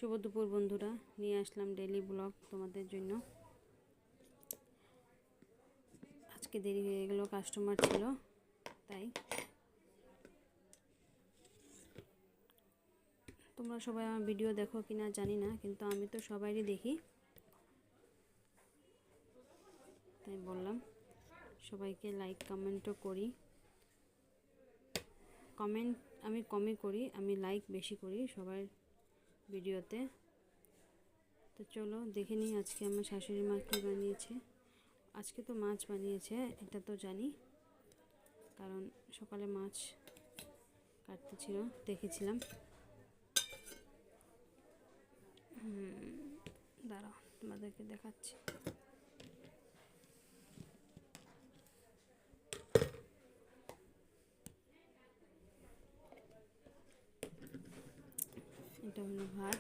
শুভ দুপুর বন্ধুরা, নিয়ে আসলাম ডেইলি ব্লগ তোমাদের জন্য। আজকে দেরি হয়ে গেল, কাস্টমার ছিল তাই। তোমরা সবাই আমার ভিডিও দেখো কিনা জানি না, কিন্তু আমি তো সবাইরই দেখি, তাই বললাম সবাইকে লাইক কমেন্টও করি। কমেন্ট আমি কমই করি, আমি লাইক বেশি করি সবার ভিডিওতে। তো চলো দেখে নিই আজকে আমার শাশুড়ি মা কী বানিয়েছে। আজকে তো মাছ বানিয়েছে, এটা তো জানি, কারণ সকালে মাছ কাটতে ছিল, দেখেছিলাম। দাঁড়াও তোমাদেরকে দেখাচ্ছি। এটা হলো ভাত,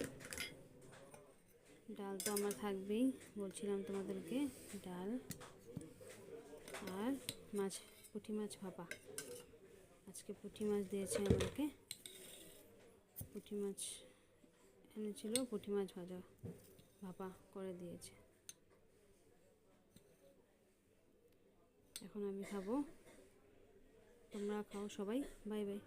ডাল তো আমার থাকবেই, বলছিলাম তোমাদেরকে। ডাল আর মাছ, পুঁটি মাছ ভাপা। আজকে পুঁটি মাছ দিয়েছে আমাকে, পুঁটি মাছ এনেছিল, পুঁটি মাছ ভাজা ভাপা করে দিয়েছে। এখন আমি খাবো, তোমরা খাও সবাই, বাই বাই।